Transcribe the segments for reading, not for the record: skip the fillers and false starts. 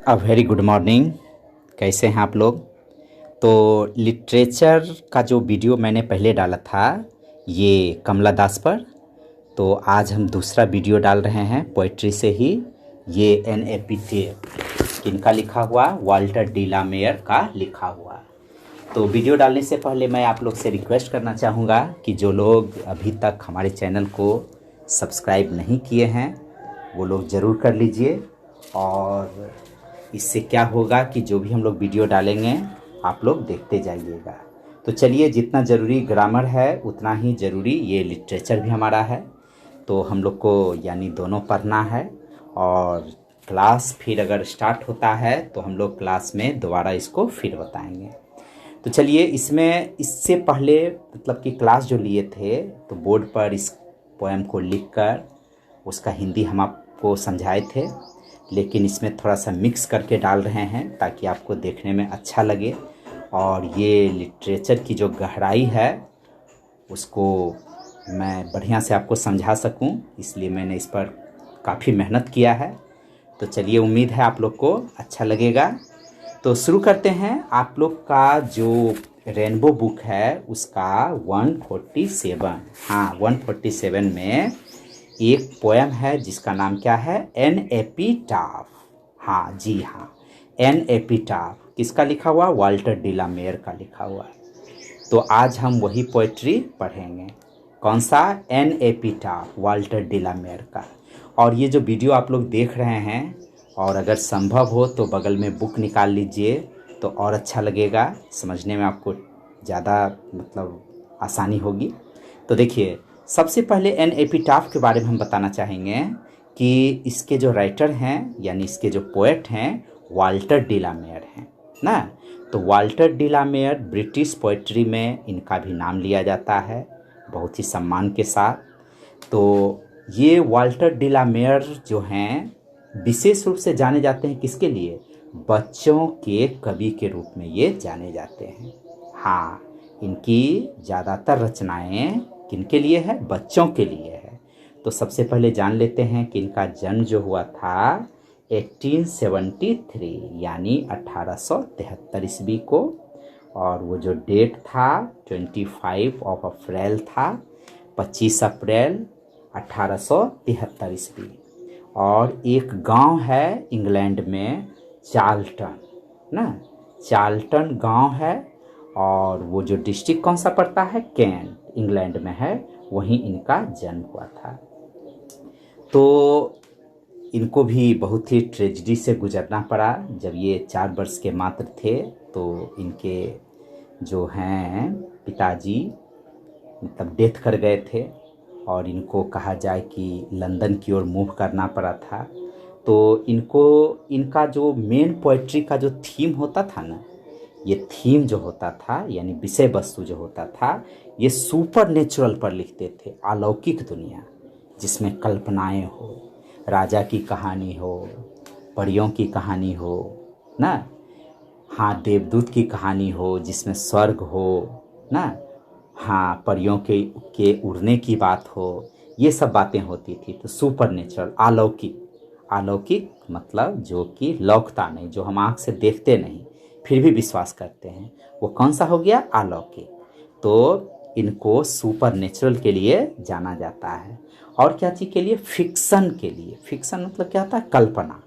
Very good morning. कैसे हैं आप लोग। तो लिटरेचर का जो वीडियो मैंने पहले डाला था ये कमला दास पर, तो आज हम दूसरा वीडियो डाल रहे हैं पोइट्री से ही। ये NAPT किनका लिखा हुआ, वाल्टर डी ला मेयर का लिखा हुआ। तो वीडियो डालने से पहले मैं आप लोग से रिक्वेस्ट करना चाहूँगा कि जो लोग अभी तक हमारे चैनल को सब्सक्राइब नहीं किए हैं वो लोग ज़रूर कर लीजिए। और इससे क्या होगा कि जो भी हम लोग वीडियो डालेंगे आप लोग देखते जाइएगा। तो चलिए, जितना ज़रूरी ग्रामर है उतना ही ज़रूरी ये लिटरेचर भी हमारा है। तो हम लोग को यानी दोनों पढ़ना है। और क्लास फिर अगर स्टार्ट होता है तो हम लोग क्लास में दोबारा इसको फिर बताएंगे। तो चलिए, इसमें इससे पहले मतलब कि क्लास जो लिए थे तो बोर्ड पर इस पोएम को लिखकर उसका हिंदी हम आपको समझाए थे, लेकिन इसमें थोड़ा सा मिक्स करके डाल रहे हैं ताकि आपको देखने में अच्छा लगे और ये लिटरेचर की जो गहराई है उसको मैं बढ़िया से आपको समझा सकूं, इसलिए मैंने इस पर काफ़ी मेहनत किया है। तो चलिए, उम्मीद है आप लोग को अच्छा लगेगा। तो शुरू करते हैं। आप लोग का जो रेनबो बुक है उसका 147, हाँ 147 में एक पोएम है जिसका नाम क्या है, एन एपिटाफ। हाँ जी हाँ, एन एपिटाफ किसका लिखा हुआ, वाल्टर डी ला मेयर का लिखा हुआ। तो आज हम वही पोएट्री पढ़ेंगे। कौन सा, an epitaph, Walter de la Mare का। और ये जो वीडियो आप लोग देख रहे हैं, और अगर संभव हो तो बगल में बुक निकाल लीजिए तो और अच्छा लगेगा, समझने में आपको ज़्यादा मतलब आसानी होगी। तो देखिए, सबसे पहले एन एपिटाफ के बारे में हम बताना चाहेंगे कि इसके जो राइटर हैं यानी इसके जो पोएट हैं वाल्टर डी ला मेयर हैं ना। तो Walter de la Mare British poetry में इनका भी नाम लिया जाता है बहुत ही सम्मान के साथ। तो ये वाल्टर डी ला मेयर जो हैं विशेष रूप से जाने जाते हैं किसके लिए, बच्चों के कवि के रूप में ये जाने जाते हैं। हाँ, इनकी ज़्यादातर रचनाएं किनके लिए है, बच्चों के लिए है। तो सबसे पहले जान लेते हैं कि इनका जन्म जो हुआ था 1873 यानी 1873 ईस्वी को, और वो जो डेट था 25 अप्रैल था, 25 अप्रैल 1873 ईस्वी। और एक गांव है इंग्लैंड में चार्ल्टन ना, चार्ल्टन गांव है। और वो जो डिस्ट्रिक्ट कौन सा पड़ता है, कैंट, इंग्लैंड में है, वहीं इनका जन्म हुआ था। तो इनको भी बहुत ही ट्रेजिडी से गुजरना पड़ा। जब ये 4 वर्ष के मात्र थे तो इनके जो हैं पिताजी मतलब डेथ कर गए थे और इनको कहा जाए कि लंदन की ओर मूव करना पड़ा था। तो इनको इनका जो मेन पोइट्री का जो थीम होता था ना, ये थीम जो होता था यानी विषय वस्तु जो होता था, ये सुपर नेचुरल पर लिखते थे, अलौकिक दुनिया जिसमें कल्पनाएं हो, राजा की कहानी हो, परियों की कहानी हो ना, हाँ देवदूत की कहानी हो जिसमें स्वर्ग हो ना, हाँ परियों के उड़ने की बात हो, ये सब बातें होती थी। तो सुपर नेचुरल, अलौकिक, अलौकिक मतलब जो कि लौकता नहीं, जो हम आँख से देखते नहीं फिर भी विश्वास करते हैं, वो कौन सा हो गया, अलौकिक। तो इनको सुपर नेचुरल के लिए जाना जाता है। और क्या चीज़ के लिए, फिक्शन के लिए। फिक्शन मतलब क्या होता है, कल्पना।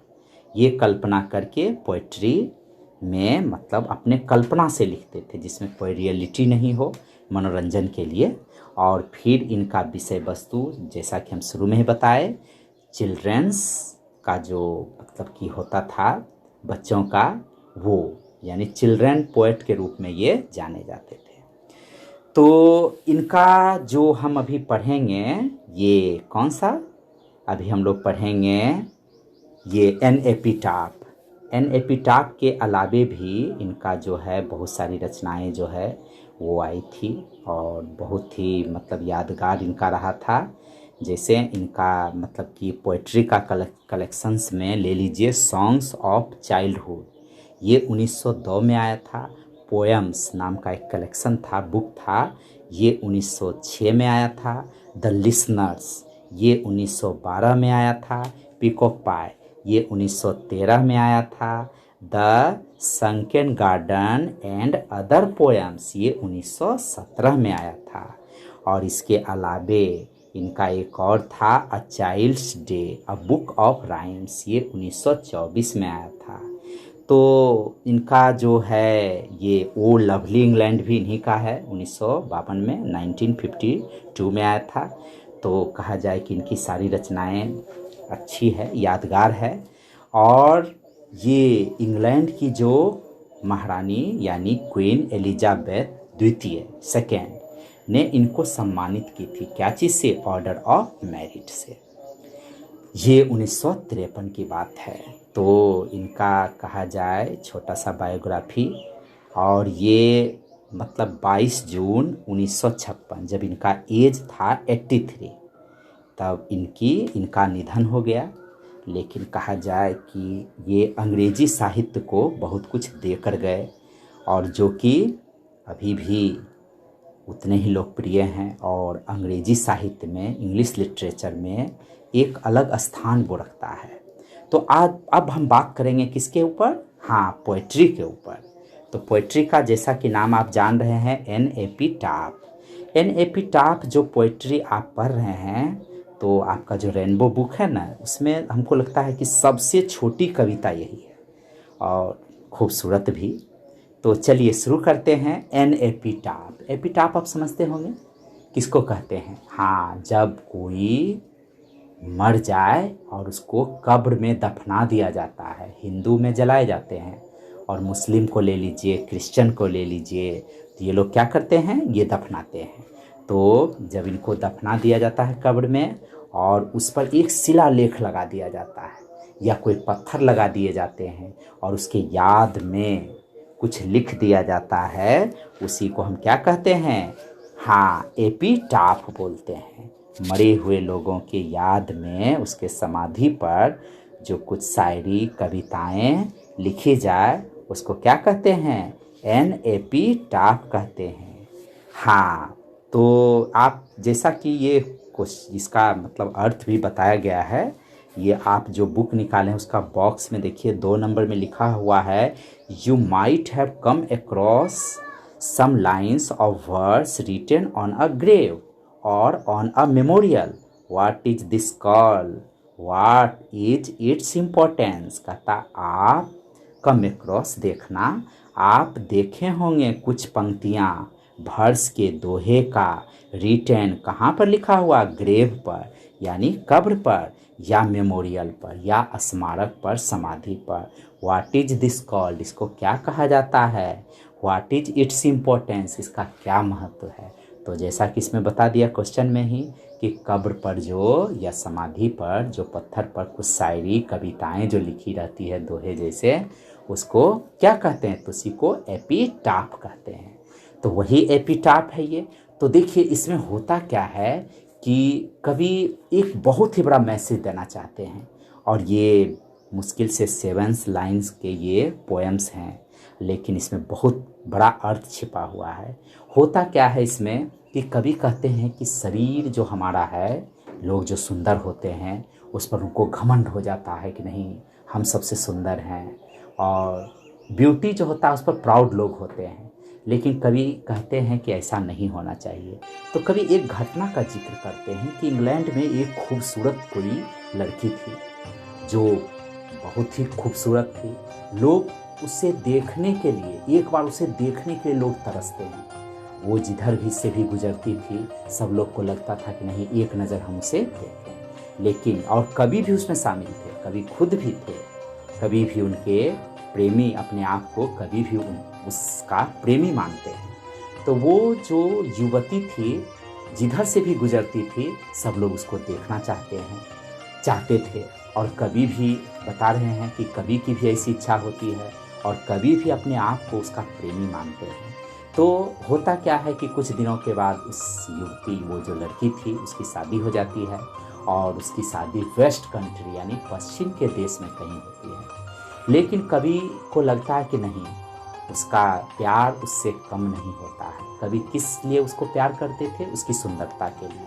ये कल्पना करके पोइट्री में मतलब अपने कल्पना से लिखते थे जिसमें कोई रियलिटी नहीं हो, मनोरंजन के लिए। और फिर इनका विषय वस्तु जैसा कि हम शुरू में ही बताए, चिल्ड्रंस का जो मतलब कि होता था बच्चों का, वो यानी चिल्ड्रन पोएट के रूप में ये जाने जाते थे। तो इनका जो हम अभी पढ़ेंगे ये कौन सा, अभी हम लोग पढ़ेंगे ये एन एपिटाफ। एन एपिटाफ के अलावे भी इनका जो है बहुत सारी रचनाएं जो है वो आई थी और बहुत ही मतलब यादगार इनका रहा था। जैसे इनका मतलब कि पोइट्री का कलेक्शंस में ले लीजिए, सॉन्ग्स ऑफ चाइल्डहुड, ये 1902 में आया था। पोएम्स नाम का एक कलेक्शन था, बुक था, ये 1906 में आया था। द लिसनर्स ये 1912 में आया था। पीकॉक पाई ये 1913 में आया था। The sunken garden and other poems, ये 1917 में आया था। और इसके अलावे इनका एक और था a child's day a book of rhymes, ये 1924 में आया था। तो इनका जो है ये ओ लवली इंग्लैंड भी इन्हीं का है, 1952 में, 1952 में आया था। तो कहा जाए कि इनकी सारी रचनाएं अच्छी है, यादगार है। और ये इंग्लैंड की जो महारानी यानी क्वीन एलिजाबेथ द्वितीय सेकेंड ने इनको सम्मानित की थी, क्या चीज़ से? ऑर्डर ऑफ मेरिट से। ये 1953 की बात है। तो इनका कहा जाए छोटा सा बायोग्राफी, और ये मतलब 22 जून 1956 जब इनका एज था 83, तब इनका निधन हो गया। लेकिन कहा जाए कि ये अंग्रेजी साहित्य को बहुत कुछ देकर गए, और जो कि अभी भी उतने ही लोकप्रिय हैं, और अंग्रेजी साहित्य में, इंग्लिश लिटरेचर में एक अलग स्थान वो रखता है। तो आज अब हम बात करेंगे किसके ऊपर? हाँ, पोएट्री के ऊपर। तो पोएट्री का जैसा कि नाम आप जान रहे हैं, N.A.P. टाप। N.A.P. टाप जो पोएट्री आप पढ़ रहे हैं, तो आपका जो रेनबो बुक है ना, उसमें हमको लगता है कि सबसे छोटी कविता यही है, और खूबसूरत भी। तो चलिए शुरू करते हैं। N.A.P. टाप। एपी टाप आप समझते होंगे किसको कहते हैं? हाँ, जब कोई मर जाए और उसको कब्र में दफना दिया जाता है। हिंदू में जलाए जाते हैं, और मुस्लिम को ले लीजिए, क्रिश्चियन को ले लीजिए, तो ये लोग क्या करते हैं? ये दफनाते हैं। तो जब इनको दफना दिया जाता है कब्र में, और उस पर एक शिलालेख लगा दिया जाता है, या कोई पत्थर लगा दिए जाते हैं, और उसके याद में कुछ लिख दिया जाता है, उसी को हम क्या कहते हैं? हाँ, एपीटाफ बोलते हैं। मरे हुए लोगों के याद में उसके समाधि पर जो कुछ शायरी कविताएं लिखी जाए, उसको क्या कहते हैं? एपीटाफ कहते हैं। हाँ, तो आप जैसा कि ये कुछ इसका मतलब अर्थ भी बताया गया है, ये आप जो बुक निकालें उसका बॉक्स में देखिए 2 नंबर में लिखा हुआ है, you might have come across some lines of words written on a grave or on a memorial, what is this call, what is its importance. कहता आप कम अक्रॉस देखना, आप देखे होंगे कुछ पंक्तियाँ वर्स के दोहे का, रिटन कहाँ पर लिखा हुआ? ग्रेव पर, यानी कब्र पर, या मेमोरियल पर, या स्मारक पर, समाधि पर। व्हाट इज दिस कॉल्ड, इसको क्या कहा जाता है? व्हाट इज इट्स इम्पोर्टेंस, इसका क्या महत्व है? तो जैसा कि इसमें बता दिया क्वेश्चन में ही, कि कब्र पर जो, या समाधि पर जो पत्थर पर कुछ शायरी कविताएं जो लिखी रहती है दोहे जैसे, उसको क्या कहते हैं? तो उसी को एपीटाफ कहते हैं। तो वही एपीटाफ है ये। तो देखिए इसमें होता क्या है कि कवि एक बहुत ही बड़ा मैसेज देना चाहते हैं, और ये मुश्किल से 7 लाइन्स के ये पोएम्स हैं, लेकिन इसमें बहुत बड़ा अर्थ छिपा हुआ है। होता क्या है इसमें कि कवि कहते हैं कि शरीर जो हमारा है, लोग जो सुंदर होते हैं उस पर उनको घमंड हो जाता है कि नहीं, हम सबसे सुंदर हैं, और ब्यूटी जो होता है उस पर प्राउड लोग होते हैं। लेकिन कवि कहते हैं कि ऐसा नहीं होना चाहिए। तो कवि एक घटना का जिक्र करते हैं कि इंग्लैंड में एक खूबसूरत कोई लड़की थी, जो बहुत ही खूबसूरत थी। लोग उसे देखने के लिए, एक बार उसे देखने के लिए लोग तरसते हैं। वो जिधर भी से भी गुजरती थी, सब लोग को लगता था कि नहीं, एक नज़र हम उसे देखें। लेकिन और कवि भी उसमें शामिल थे, कवि खुद भी थे, कवि भी उनके प्रेमी, अपने आप को कभी भी उसका प्रेमी मानते हैं। तो वो जो युवती थी, जिधर से भी गुजरती थी, सब लोग उसको देखना चाहते थे। और कवि भी बता रहे हैं कि कवि की भी ऐसी इच्छा होती है, और कवि भी अपने आप को उसका प्रेमी मानते हैं। तो होता क्या है कि कुछ दिनों के बाद उस युवती, वो जो लड़की थी, उसकी शादी हो जाती है, और उसकी शादी वेस्ट कंट्री यानी पश्चिम के देश में कहीं होती है। लेकिन कवि को लगता है कि नहीं, उसका प्यार उससे कम नहीं होता है। कवि किस लिए उसको प्यार करते थे? उसकी सुंदरता के लिए।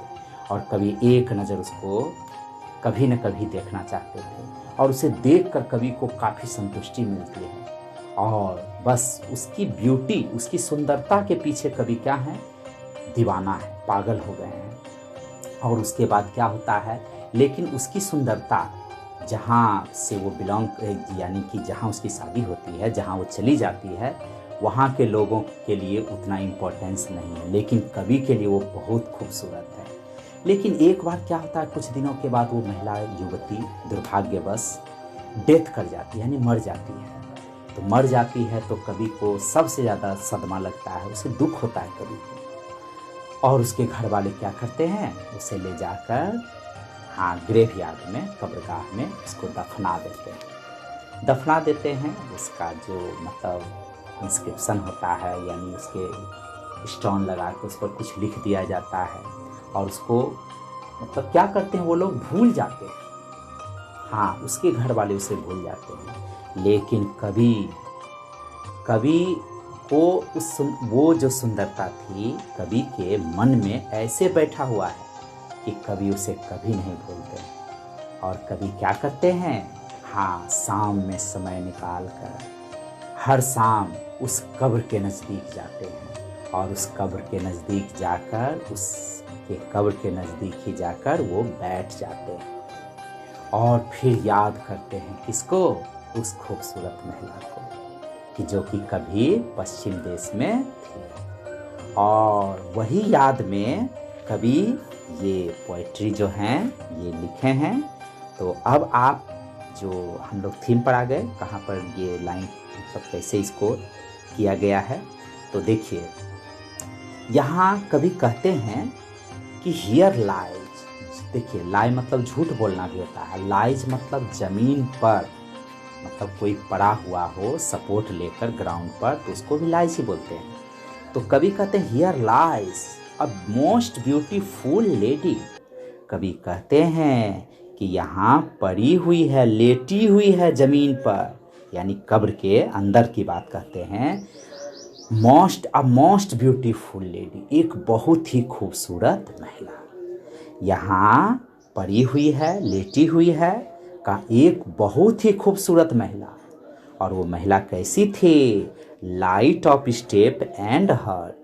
और कवि एक नज़र उसको कभी न कभी देखना चाहते थे। और उसे देखकर कवि को काफ़ी संतुष्टि मिलती है। और बस उसकी ब्यूटी, उसकी सुंदरता के पीछे कवि क्या है, दीवाना है, पागल हो गए हैं। और उसके बाद क्या होता है, लेकिन उसकी सुंदरता जहाँ से वो बिलोंग, यानी कि जहाँ उसकी शादी होती है, जहाँ वो चली जाती है, वहाँ के लोगों के लिए उतना इम्पोर्टेंस नहीं है, लेकिन कवि के लिए वो बहुत खूबसूरत है। लेकिन एक बार क्या होता है, कुछ दिनों के बाद वो महिला युवती दुर्भाग्यवश डेथ कर जाती है, यानी मर जाती है। तो मर जाती है तो कवि को सबसे ज़्यादा सदमा लगता है, उसे दुख होता है कवि को। और उसके घर वाले क्या करते हैं, उसे ले जाकर ग्रेवयार्ड में, कब्रगाह में उसको दफना देते हैं। उसका जो मतलब इंस्क्रिप्शन होता है, यानी उसके स्टोन लगा के उस पर कुछ लिख दिया जाता है। और उसको मतलब क्या करते हैं, वो लोग भूल जाते हैं, उसके घर वाले उसे भूल जाते हैं। लेकिन कवि को वो जो सुंदरता थी, कवि के मन में ऐसे बैठा हुआ है कि कवि उसे कभी नहीं भूलते। और कवि क्या करते हैं, शाम में समय निकाल कर हर शाम उस कब्र के नज़दीक जाते हैं। और उस कब्र के नज़दीक जाकर, उसके कब्र के नज़दीक ही जाकर वो बैठ जाते हैं और फिर याद करते हैं किसको, उस खूबसूरत महिला को, कि जो कि कभी पश्चिम देश में थी। और वही याद में कवि ये पोएट्री जो हैं ये लिखे हैं। तो अब आप जो हम लोग थीम पर आ गए, कहाँ पर ये लाइन मतलब कैसे इसको किया गया है, तो देखिए यहाँ कवि कहते हैं कि हियर लाइज। देखिए, लाई मतलब झूठ बोलना भी होता है, लाइज मतलब ज़मीन पर, मतलब कोई पड़ा हुआ हो सपोर्ट लेकर ग्राउंड पर, तो उसको भी लाइज ही बोलते हैं। तो कवि कहते हैं here lies a most beautiful lady. कवि कहते हैं कि यहाँ पड़ी हुई है, लेटी हुई है ज़मीन पर, यानी कब्र के अंदर की बात कहते हैं। मोस्ट ब्यूटीफुल लेडी, एक बहुत ही खूबसूरत महिला यहाँ पड़ी हुई है, लेटी हुई है, का एक बहुत ही खूबसूरत महिला। और वो महिला कैसी थी, light of step and heart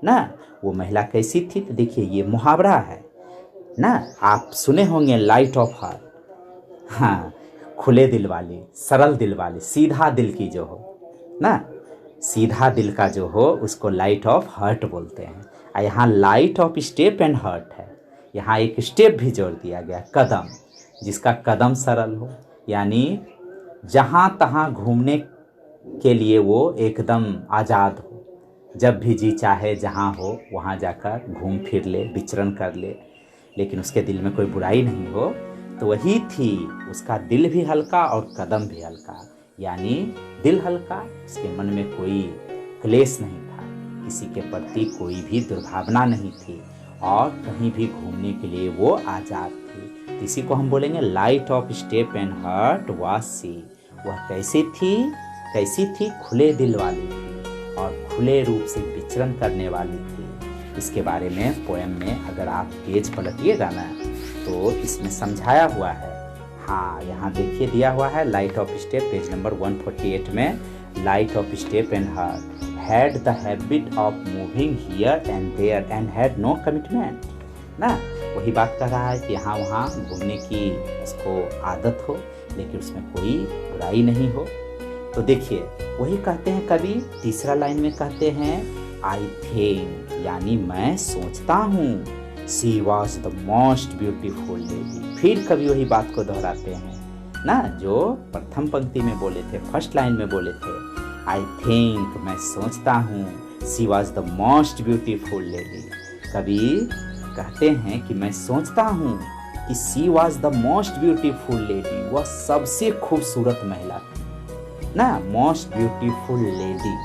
ना। वो महिला कैसी थी, तो देखिए ये मुहावरा है ना, आप सुने होंगे, लाइट ऑफ हार्ट, खुले दिल वाली, सरल दिल वाली, सीधा दिल की जो हो ना, सीधा दिल का जो हो उसको लाइट ऑफ हार्ट बोलते हैं। और यहाँ light of step and heart है, यहाँ एक स्टेप भी जोड़ दिया गया, कदम, जिसका कदम सरल हो, यानी जहाँ तहाँ घूमने के लिए वो एकदम आज़ाद हो, जब भी जी चाहे जहाँ हो वहाँ जाकर घूम फिर ले, विचरण कर ले, लेकिन उसके दिल में कोई बुराई नहीं हो। तो वही थी, उसका दिल भी हल्का और कदम भी हल्का, यानी दिल हल्का, उसके मन में कोई क्लेश नहीं था, किसी के प्रति कोई भी दुर्भावना नहीं थी, और कहीं भी घूमने के लिए वो आज़ाद थी। तो इसी को हम बोलेंगे light of step and heart was she. वह कैसी थी, खुले दिल वाली थी और खुले रूप से विचरण करने वाली थी। इसके बारे में पोएम में अगर आप पेज पलटिएगा ना, तो इसमें समझाया हुआ है। यहाँ देखिए दिया हुआ है, light of step, page number 148 में, light of step and heart had the habit of moving here and there and had no commitment ना। वही बात कर रहा है कि यहाँ वहाँ घूमने की उसको आदत हो, लेकिन उसमें कोई बुराई नहीं हो। तो देखिए वही कहते हैं कवि, तीसरा लाइन में कहते हैं आई थिंक, यानी मैं सोचता हूँ, she was the most beautiful lady. फिर कवि वही बात को दोहराते हैं ना, जो प्रथम पंक्ति में बोले थे, फर्स्ट लाइन में बोले थे, आई थिंक, मैं सोचता हूँ, she was the most beautiful lady. कवि कहते हैं कि मैं सोचता हूँ कि she was the most beautiful lady, वह सबसे खूबसूरत महिला थी ना। मोस्ट ब्यूटीफुल लेडी,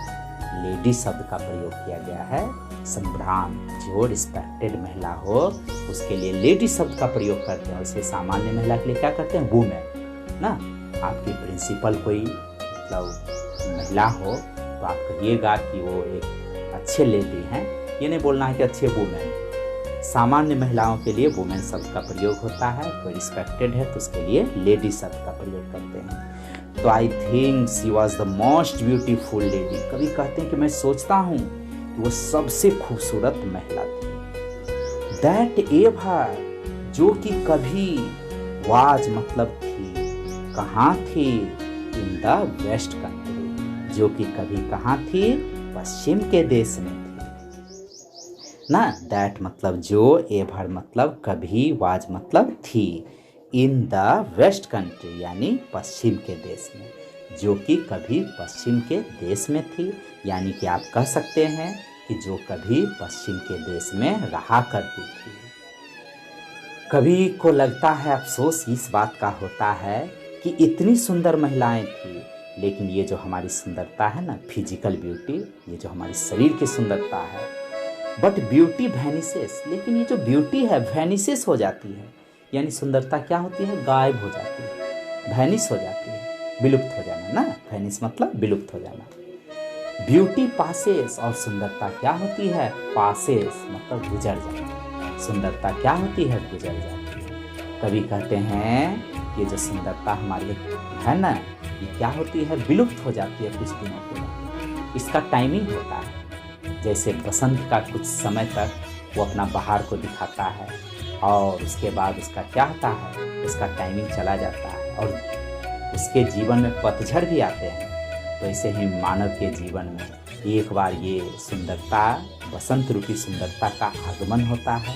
लेडी शब्द का प्रयोग किया गया है, संभ्रांत, जो रिस्पेक्टेड महिला हो उसके लिए लेडी शब्द का प्रयोग करते हैं। उसे सामान्य महिला के लिए क्या करते हैं, वुमेन ना। आपकी प्रिंसिपल कोई मतलब महिला हो तो आप कहिएगा कि वो एक अच्छे लेडी हैं, ये नहीं बोलना है कि अच्छे वुमेन। सामान्य महिलाओं के लिए वुमेन शब्द का प्रयोग होता है, कोई रिस्पेक्टेड है तो उसके लिए लेडी शब्द का प्रयोग करते हैं। तो I think she was the most beautiful lady. कभी कहते हैं कि मैं सोचता हूँ कि वो सबसे खूबसूरत महिला थी। दैट एवर, जो कि कभी, वाज मतलब थी, कहाँ थी, इन द वेस्ट कंट्री, जो कि कभी कहाँ थी, पश्चिम के देश में थी ना। दैट मतलब जो, एवर मतलब कभी, वाज मतलब थी, इन द वेस्ट कंट्री यानी पश्चिम के देश में, जो कि कभी पश्चिम के देश में थी। यानी कि आप कह सकते हैं कि जो कभी पश्चिम के देश में रहा करती थी। कभी को लगता है, अफसोस इस बात का होता है कि इतनी सुंदर महिलाएं थी, लेकिन ये जो हमारी सुंदरता है ना, फिजिकल ब्यूटी, ये जो हमारी शरीर की सुंदरता है, बट ब्यूटी वैनिसेस, लेकिन ये जो ब्यूटी है वैनिसेस हो जाती है। यानी सुंदरता क्या होती है, गायब हो जाती है, वैनिस हो जाती है, विलुप्त हो जाना ना। वैनिस मतलब विलुप्त हो जाना। ब्यूटी पासेस, और सुंदरता क्या होती है, पासेस मतलब गुजर जाना। सुंदरता क्या होती है, गुजर जाती है। कभी कहते हैं ये जो सुंदरता हमारी है ना, ये क्या होती है, विलुप्त हो जाती है कुछ दिनों के बाद। इसका टाइमिंग होता है, जैसे बसंत का कुछ समय तक वो अपना बहार को दिखाता है, और उसके बाद उसका क्या होता है, उसका टाइमिंग चला जाता है, और उसके जीवन में पतझड़ भी आते हैं। तो ऐसे ही मानव के जीवन में एक बार ये सुंदरता, बसंत रूपी सुंदरता का आगमन होता है,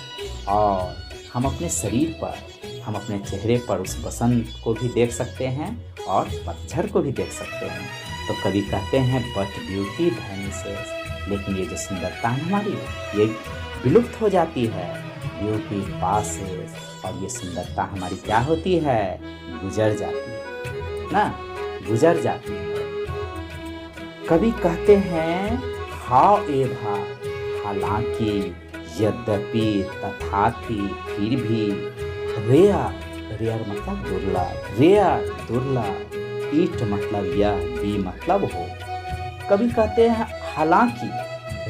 और हम अपने शरीर पर, हम अपने चेहरे पर उस बसंत को भी देख सकते हैं और पतझड़ को भी देख सकते हैं। तो कभी कहते हैं बट ब्यूटी वैनिसेस, लेकिन ये जो सुंदरता है हमारी, ये विलुप्त हो जाती है, ब्यूटी पासेस, और ये सुंदरता हमारी क्या होती है, गुजर जाती है ना, गुजर जाती है। कभी कहते हैं हाउएवर, हालांकि, यद्यपि, तथापि, फिर भी, रेयर, रेयर मतलब दुर्लभ, रेयर दुर्लभ, इट मतलब यह, बी मतलब हो। कभी कहते हैं हालांकि,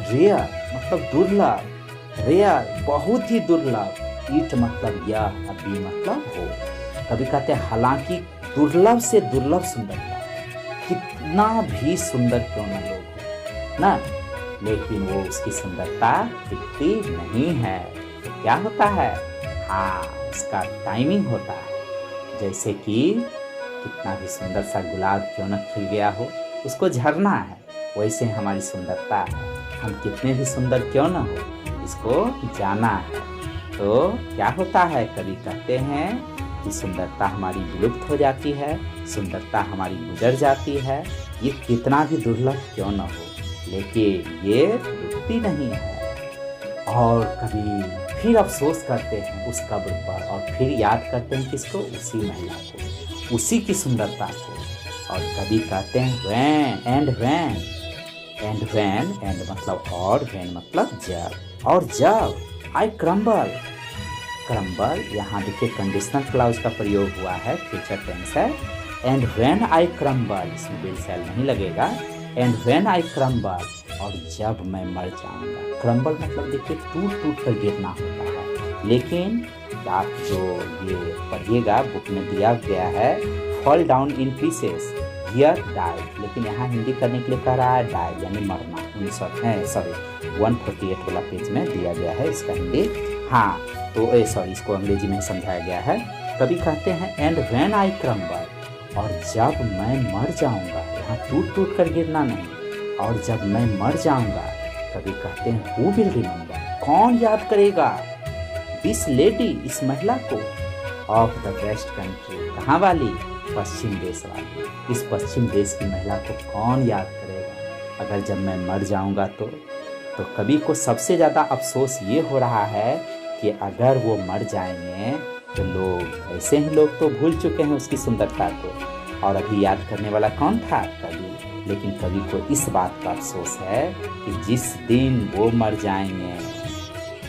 रेयर मतलब दुर्लभ, रेयर बहुत ही दुर्लभ, इट मतलब यह, बी मतलब हो। कभी कहते हैं हालांकि दुर्लभ से दुर्लभ सुंदरता, कितना भी सुंदर क्यों न लोग हो ना, लेकिन वो उसकी सुंदरता दिखती नहीं है। तो क्या होता है, हाँ, उसका टाइमिंग होता है। जैसे कि कितना भी सुंदर सा गुलाब क्यों न खिल गया हो, उसको झरना है, वैसे हमारी सुंदरता है। हम कितने भी सुंदर क्यों न हो, इसको जाना है। तो क्या होता है, कभी कहते हैं कि सुंदरता हमारी विलुप्त हो जाती है, सुंदरता हमारी गुजर जाती है, ये कितना भी दुर्लभ क्यों न हो, लेकिन ये रुकती नहीं है। और कभी फिर अफसोस करते हैं उस कब्र पर, और फिर याद करते हैं किसको, उसी महिला को, उसी की सुंदरता को। और कभी कहते हैं van and van, and van, and मतलब और, वैन मतलब जब, और जब आई क्रम्बल, क्रम्बल यहाँ देखिए कंडीशनल क्लाउज का प्रयोग हुआ है, फ्यूचर टेंस है। एंड व्हेन आई क्रम्बल, इसमें विल शैल नहीं लगेगा, एंड व्हेन आई क्रम्बल, और जब मैं मर जाऊंगा। क्रम्बल मतलब देखिए टूट टूट कर गिरना होता है, लेकिन आप जो ये पढ़िएगा बुक में दिया गया है, fall down in pieces, here died, लेकिन यहाँ हिंदी करने के लिए कह रहा है डाइड यानी मरना। 148 वाला पेज में दिया गया है इसका हिंदी। हाँ, तो इसको अंग्रेजी में समझाया गया है। कभी कहते हैं एंड व्हेन आई क्रम्बल, और जब मैं मर जाऊंगा, यहाँ टूट टूट कर गिरना नहीं, और जब मैं मर जाऊंगा। कभी कहते हैं हु विल रिमेंबर, कौन याद करेगा, दिस लेडी, इस महिला को, ऑफ द वेस्ट कंट्री, कहाँ वाली, पश्चिम देश वाली, इस पश्चिम देश की महिला को कौन याद करेगा अगर जब मैं मर जाऊंगा तो। कभी को सबसे ज़्यादा अफसोस ये हो रहा है कि अगर वो मर जाएंगे तो लोग, ऐसे ही लोग तो भूल चुके हैं उसकी सुंदरता को, और अभी याद करने वाला कौन था, कवि। लेकिन कवि को इस बात का अफसोस है कि जिस दिन वो मर जाएंगे,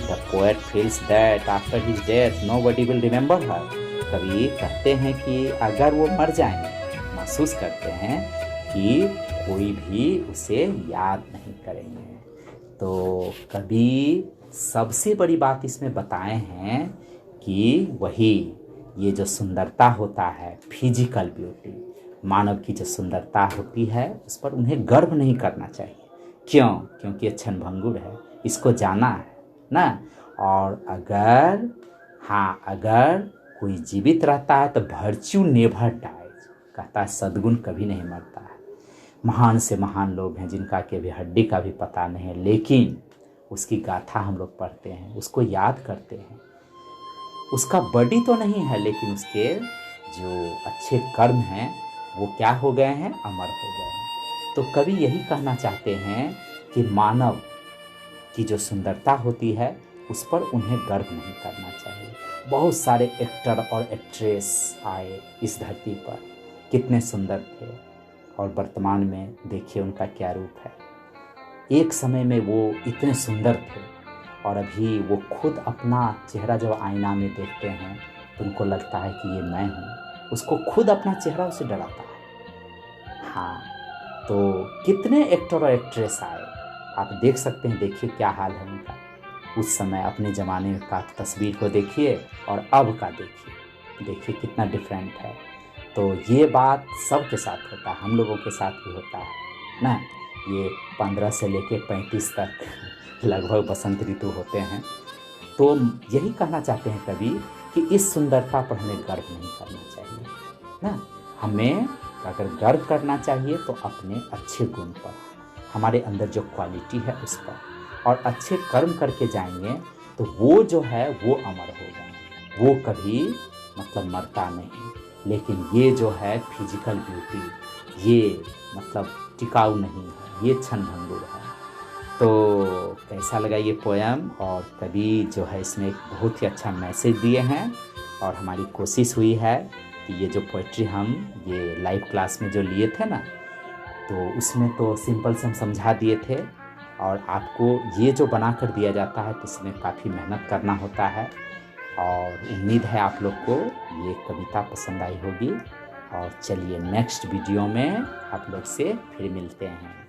the poet feels that after his death nobody will remember her. कवि कहते हैं कि अगर वो मर जाएंगे, महसूस करते हैं कि कोई भी उसे याद नहीं करेंगे। तो कवि सबसे बड़ी बात इसमें बताए हैं कि वही ये जो सुंदरता होता है, फिजिकल ब्यूटी, मानव की जो सुंदरता होती है उस पर उन्हें गर्व नहीं करना चाहिए। क्यों? क्योंकि ये क्षणभंगुर है, इसको जाना है ना। और अगर कोई जीवित रहता है तो वर्च्यू नेवर डाइज, कहता है सद्गुण कभी नहीं मरता है। महान से महान लोग हैं जिनका कि अभी हड्डी का भी पता नहीं है, लेकिन उसकी गाथा हम लोग पढ़ते हैं, उसको याद करते हैं। उसका बॉडी तो नहीं है, लेकिन उसके जो अच्छे कर्म हैं वो क्या हो गए हैं, अमर हो गए हैं। तो कवि यही कहना चाहते हैं कि मानव की जो सुंदरता होती है उस पर उन्हें गर्व नहीं करना चाहिए। बहुत सारे एक्टर और एक्ट्रेस आए इस धरती पर, कितने सुंदर थे, और वर्तमान में देखिए उनका क्या रूप है। एक समय में वो इतने सुंदर थे और अभी वो खुद अपना चेहरा जब आईना में देखते हैं तो उनको लगता है कि ये मैं हूँ। उसको खुद अपना चेहरा उसे डराता है। हाँ, तो कितने एक्टर और एक्ट्रेस आए, आप देख सकते हैं। देखिए क्या हाल है उनका। उस समय अपने ज़माने का तस्वीर को देखिए और अब का देखिए कितना डिफरेंट है। तो ये बात सबके साथ होता है, हम लोगों के साथ भी होता है ना। ये 15 से लेके 35 तक लगभग बसंत ऋतु होते हैं। तो यही कहना चाहते हैं कवि कि इस सुंदरता पर हमें गर्व नहीं करना चाहिए ना। हमें अगर गर्व करना चाहिए तो अपने अच्छे गुण पर, हमारे अंदर जो क्वालिटी है उस पर, और अच्छे कर्म करके जाएंगे तो वो जो है वो अमर होगा, वो कभी मतलब मरता नहीं। लेकिन ये जो है फिजिकल ब्यूटी, ये मतलब टिकाऊ नहीं है, ये क्षणभंगुर है। तो कैसा लगा ये पोयम? और कवि जो है इसमें एक बहुत ही अच्छा मैसेज दिए हैं, और हमारी कोशिश हुई है कि ये जो पोइट्री हम ये लाइव क्लास में जो लिए थे ना, तो उसमें तो सिंपल से हम समझा दिए थे, और आपको ये जो बना कर दिया जाता है तो इसमें काफ़ी मेहनत करना होता है। और उम्मीद है आप लोग को ये कविता पसंद आई होगी। और चलिए नेक्स्ट वीडियो में आप लोग से फिर मिलते हैं।